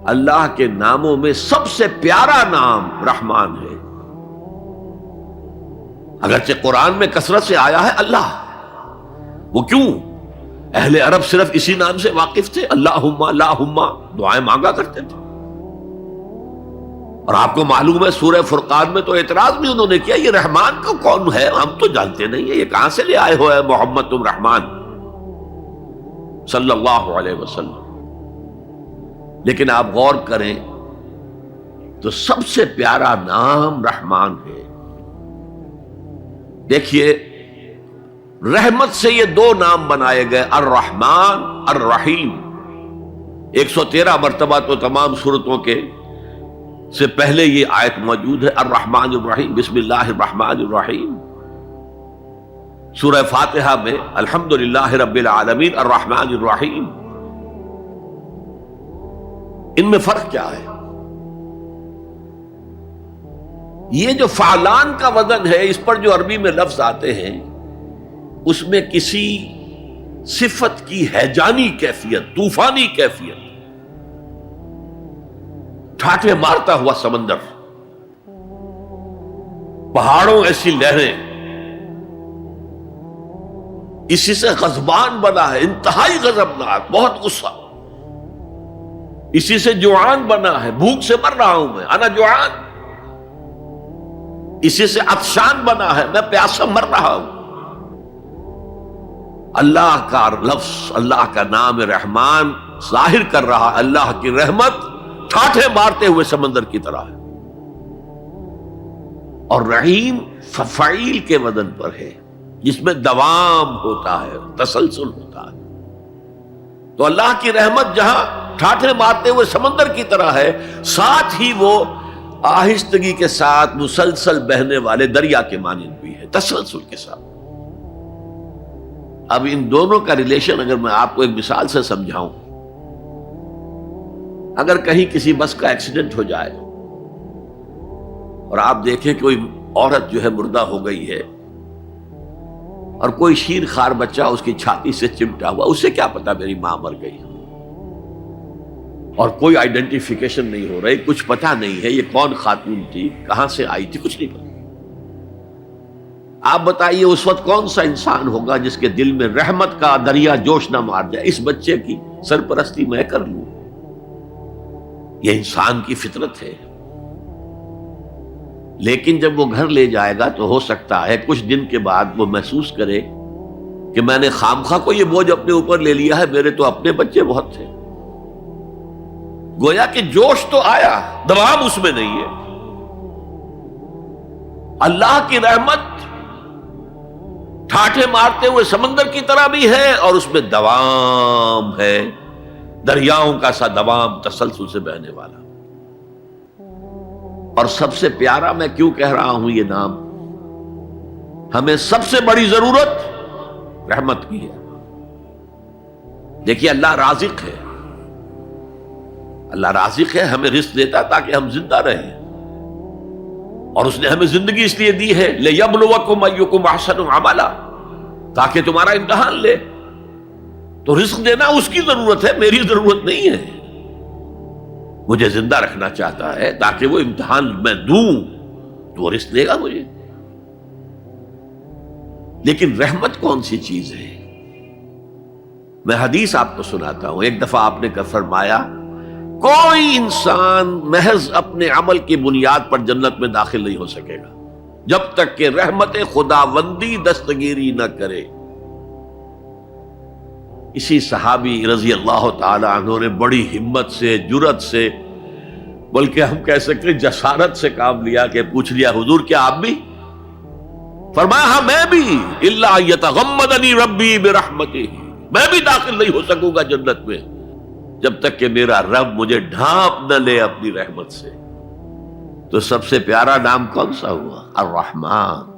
اللہ کے ناموں میں سب سے پیارا نام رحمان ہے. اگرچہ قرآن میں کثرت سے آیا ہے اللہ. وہ کیوں؟ اہل عرب صرف اسی نام سے واقف تھے، اللہم اللہم دعائیں مانگا کرتے تھے. اور آپ کو معلوم ہے سورہ فرقان میں تو اعتراض بھی انہوں نے کیا، یہ رحمان کو کون ہے؟ ہم تو جانتے نہیں ہیں، یہ کہاں سے لے آئے ہو ہے محمد تم رحمان صلی اللہ علیہ وسلم. لیکن آپ غور کریں تو سب سے پیارا نام رحمان ہے. دیکھیے رحمت سے یہ دو نام بنائے گئے، الرحمن الرحیم. 113 مرتبہ تو تمام سورتوں کے سے پہلے یہ آیت موجود ہے، الرحمن الرحیم، بسم اللہ الرحمن الرحیم. سورہ فاتحہ میں الحمدللہ رب العالمین الرحمن الرحیم. ان میں فرق کیا ہے؟ یہ جو فعلان کا وزن ہے، اس پر جو عربی میں لفظ آتے ہیں، اس میں کسی صفت کی ہیجانی کیفیت، طوفانی کیفیت، ٹھاٹھے مارتا ہوا سمندر، پہاڑوں ایسی لہریں، اسی سے غضبان بنا ہے، انتہائی غضبناک، بہت غصہ. اسی سے جوعان بنا ہے، بھوک سے مر رہا ہوں میں، انا جوعان. اسی سے عطشان بنا ہے، میں پیاسا مر رہا ہوں. اللہ کا لفظ، اللہ کا نام رحمان ظاہر کر رہا اللہ کی رحمت ٹھاٹھے مارتے ہوئے سمندر کی طرح ہے. اور رحیم فعیل کے وزن پر ہے، جس میں دوام ہوتا ہے، تسلسل ہوتا ہے. تو اللہ کی رحمت جہاں ٹھاٹھے مارتے ہوئے سمندر کی طرح ہے، ساتھ ہی وہ آہستگی کے ساتھ مسلسل بہنے والے دریا کے مانند بھی ہے، تسلسل کے ساتھ. اب ان دونوں کا ریلیشن اگر میں آپ کو ایک مثال سے سمجھاؤں، اگر کہیں کسی بس کا ایکسیڈنٹ ہو جائے اور آپ دیکھیں کوئی عورت جو ہے مردہ ہو گئی ہے اور کوئی شیر خوار بچہ اس کی چھاتی سے چمٹا ہوا، اسے کیا پتا میری ماں مر گئی، اور کوئی آئیڈینٹیفیکیشن نہیں ہو رہی، کچھ پتا نہیں ہے یہ کون خاتون تھی، کہاں سے آئی تھی، کچھ نہیں پتا. آپ بتائیے اس وقت کون سا انسان ہوگا جس کے دل میں رحمت کا دریا جوش نہ مار جائے، اس بچے کی سرپرستی میں کر لوں. یہ انسان کی فطرت ہے. لیکن جب وہ گھر لے جائے گا تو ہو سکتا ہے کچھ دن کے بعد وہ محسوس کرے کہ میں نے خامخواہ کو یہ بوجھ اپنے اوپر لے لیا ہے، میرے تو اپنے بچے بہت تھے. گویا کہ جوش تو آیا، دوام اس میں نہیں ہے. اللہ کی رحمت ٹھاٹھے مارتے ہوئے سمندر کی طرح بھی ہے، اور اس میں دوام ہے، دریاؤں کا سا دوام، تسلسل سے بہنے والا. اور سب سے پیارا میں کیوں کہہ رہا ہوں یہ نام؟ ہمیں سب سے بڑی ضرورت رحمت کی ہے. دیکھیے اللہ رازق ہے، اللہ رازق ہے، ہمیں رزق دیتا تاکہ ہم زندہ رہیں. اور اس نے ہمیں زندگی اس لیے دی ہے لِيَبْلُوَكُمْ أَيُّكُمْ أَحْسَنُ عَمَلًا، تاکہ تمہارا امتحان لے. تو رزق دینا اس کی ضرورت ہے، میری ضرورت نہیں ہے. مجھے زندہ رکھنا چاہتا ہے تاکہ وہ امتحان میں دوں تو وہ رزق دے گا مجھے. لیکن رحمت کون سی چیز ہے؟ میں حدیث آپ کو سناتا ہوں. ایک دفعہ آپ نے فرمایا کوئی انسان محض اپنے عمل کی بنیاد پر جنت میں داخل نہیں ہو سکے گا جب تک کہ رحمت خداوندی دستگیری نہ کرے. اسی صحابی رضی اللہ تعالی عنہ نے بڑی ہمت سے، جرأت سے، بلکہ ہم کہہ سکتے جسارت سے کام لیا کہ پوچھ لیا حضور کیا آپ بھی؟ فرمایا ہاں میں بھی، الا یتغمدنی ربی برحمتہ، میں بھی داخل نہیں ہو سکوں گا جنت میں جب تک کہ میرا رب مجھے ڈھانپ نہ لے اپنی رحمت سے. تو سب سے پیارا نام کون سا ہوا؟ الرحمن.